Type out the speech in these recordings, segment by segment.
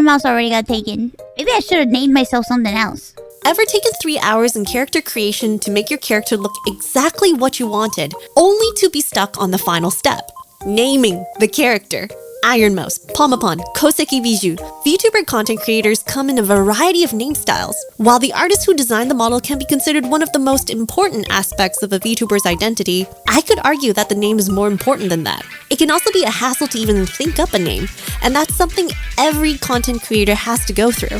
Mouse already got taken. Maybe I should have named myself something else. Ever taken 3 hours in character creation to make your character look exactly what you wanted, only to be stuck on the final step? Naming the character. Iron Mouse, Pomapon, Koseki Bijou. VTuber content creators come in a variety of name styles. While the artist who designed the model can be considered one of the most important aspects of a VTuber's identity, I could argue that the name is more important than that. It can also be a hassle to even think up a name, and that's something every content creator has to go through.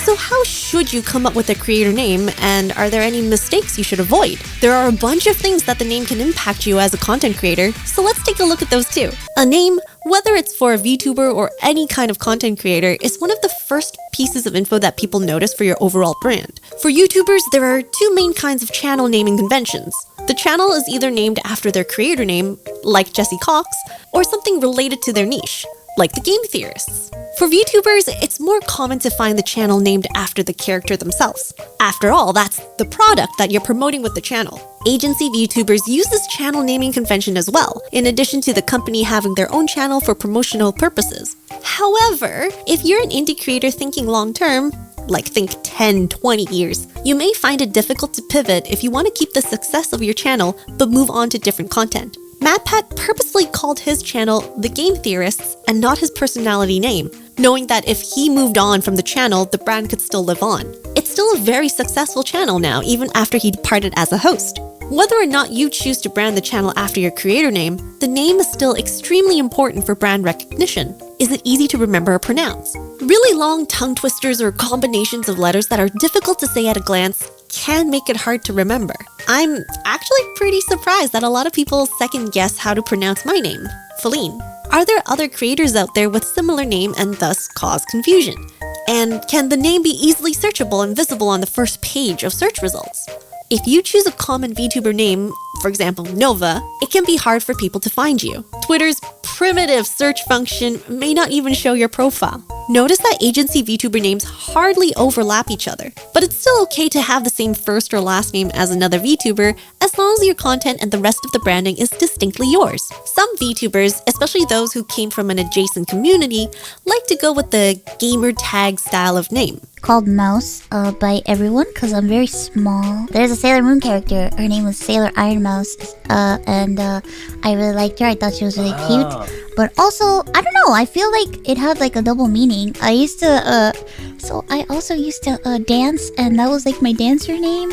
So how should you come up with a creator name, and are there any mistakes you should avoid? There are a bunch of things that the name can impact you as a content creator, so let's take a look at those too. A name, whether it's for a VTuber or any kind of content creator, is one of the first pieces of info that people notice for your overall brand. For YouTubers, there are 2 main kinds of channel naming conventions. The channel is either named after their creator name, like Jesse Cox, or something related to their niche, like the Game Theorists. For VTubers, it's more common to find the channel named after the character themselves. After all, that's the product that you're promoting with the channel. Agency VTubers use this channel naming convention as well, in addition to the company having their own channel for promotional purposes. However, if you're an indie creator thinking long-term, like think 10, 20 years, you may find it difficult to pivot if you want to keep the success of your channel but move on to different content. MatPat purposely called his channel The Game Theorists and not his personality name, knowing that if he moved on from the channel, the brand could still live on. It's still a very successful channel now, even after he departed as a host. Whether or not you choose to brand the channel after your creator name, the name is still extremely important for brand recognition. Is it easy to remember or pronounce? Really long tongue twisters or combinations of letters that are difficult to say at a glance can make it hard to remember. I'm actually pretty surprised that a lot of people second guess how to pronounce my name, Felynne. Are there other creators out there with similar name and thus cause confusion? And can the name be easily searchable and visible on the first page of search results? If you choose a common VTuber name, for example, Nova, it can be hard for people to find you. Twitter's primitive search function may not even show your profile. Notice that agency VTuber names hardly overlap each other, but it's still okay to have the same first or last name as another VTuber as long as your content and the rest of the branding is distinctly yours. Some VTubers, especially those who came from an adjacent community, like to go with the gamer tag style of name. Called Mouse by everyone because I'm very small. There's a Sailor Moon character. Her name was Sailor Iron Mouse, and I really liked her. I thought she was really cute. But also, I don't know, I feel like it had like a double meaning. I used to, I also used to dance, and that was like my dancer name.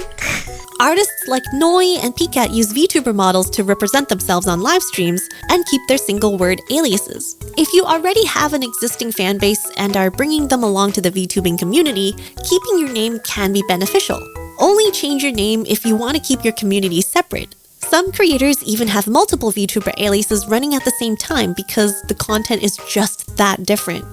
Artists like Noi and Pcat use VTuber models to represent themselves on live streams and keep their single word aliases. If you already have an existing fan base and are bringing them along to the VTubing community, keeping your name can be beneficial. Only change your name if you want to keep your community separate. Some creators even have multiple VTuber aliases running at the same time because the content is just that different.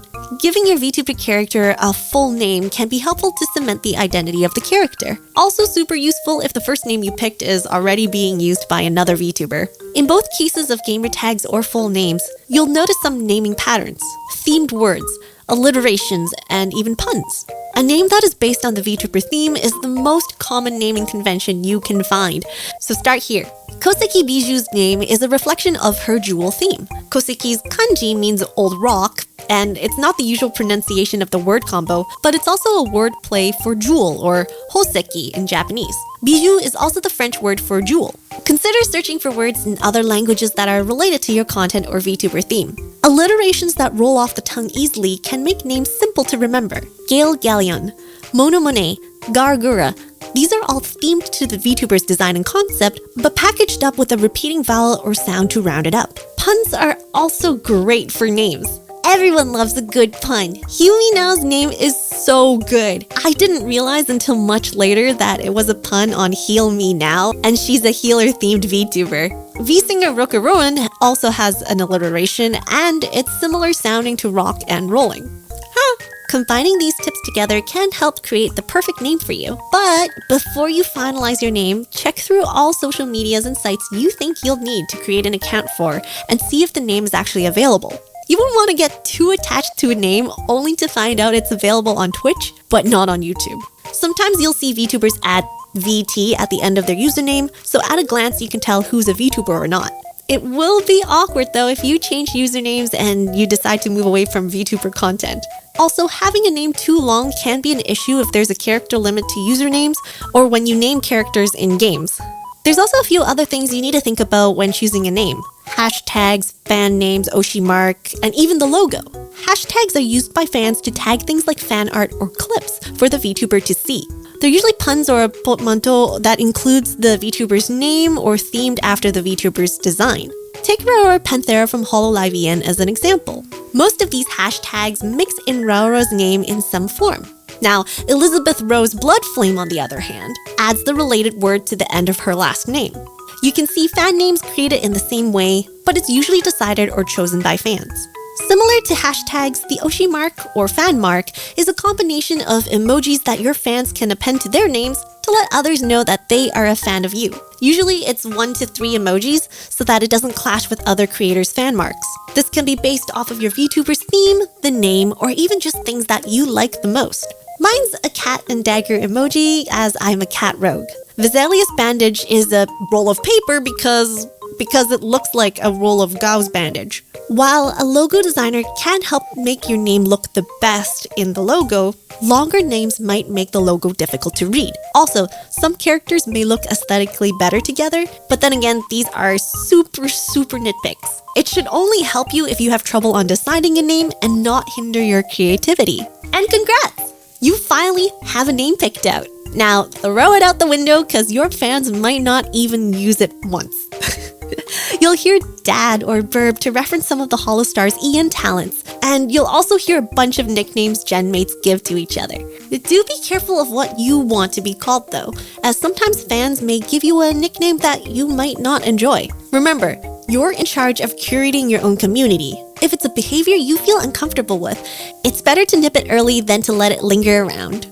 Giving your VTuber character a full name can be helpful to cement the identity of the character. Also super useful if the first name you picked is already being used by another VTuber. In both cases of gamer tags or full names, you'll notice some naming patterns, themed words, alliterations, and even puns. A name that is based on the VTuber theme is the most common naming convention you can find, so start here. Koseki Bijou's name is a reflection of her jewel theme. Koseki's kanji means old rock, and it's not the usual pronunciation of the word combo, but it's also a word play for jewel, or hoseki in Japanese. Bijou is also the French word for jewel. Consider searching for words in other languages that are related to your content or VTuber theme. Alliterations that roll off the tongue easily can make names simple to remember. Gale Galleon, Mono Monet, Gargura. These are all themed to the VTuber's design and concept, but packaged up with a repeating vowel or sound to round it up. Puns are also great for names. Everyone loves a good pun. Huey Now's name is so good. I didn't realize until much later that it was a pun on Heal Me Now, and she's a healer-themed VTuber. V-singer Rokaroan also has an alliteration, and it's similar sounding to rock and rolling. Combining these tips together can help create the perfect name for you. But before you finalize your name, check through all social medias and sites you think you'll need to create an account for and see if the name is actually available. You won't want to get too attached to a name only to find out it's available on Twitch, but not on YouTube. Sometimes you'll see VTubers add VT at the end of their username, so at a glance you can tell who's a VTuber or not. It will be awkward though if you change usernames and you decide to move away from VTuber content. Also, having a name too long can be an issue if there's a character limit to usernames or when you name characters in games. There's also a few other things you need to think about when choosing a name. Hashtags, fan names, Oshi mark, and even the logo. Hashtags are used by fans to tag things like fan art or clips for the VTuber to see. They're usually puns or a portmanteau that includes the VTuber's name or themed after the VTuber's design. Take Raora Panthera from Hololive EN as an example. Most of these hashtags mix in Raora's name in some form. Now, Elizabeth Rose Bloodflame, on the other hand, adds the related word to the end of her last name. You can see fan names created in the same way, but it's usually decided or chosen by fans. Similar to hashtags, the Oshi mark or fan mark is a combination of emojis that your fans can append to their names to let others know that they are a fan of you. Usually it's 1 to 3 emojis so that it doesn't clash with other creators' fan marks. This can be based off of your VTuber's theme, the name, or even just things that you like the most. Mine's a cat and dagger emoji, as I'm a cat rogue. Vesalius Bandage is a roll of paper because it looks like a roll of gauze bandage. While a logo designer can help make your name look the best in the logo, longer names might make the logo difficult to read. Also, some characters may look aesthetically better together, but then again, these are super nitpicks. It should only help you if you have trouble on deciding a name and not hinder your creativity. And congrats! You finally have a name picked out. Now, throw it out the window because your fans might not even use it once. You'll hear Dad or Burb to reference some of the Holostar's EN talents, and you'll also hear a bunch of nicknames Gen mates give to each other. Do be careful of what you want to be called though, as sometimes fans may give you a nickname that you might not enjoy. Remember, you're in charge of curating your own community. If it's a behavior you feel uncomfortable with, it's better to nip it early than to let it linger around.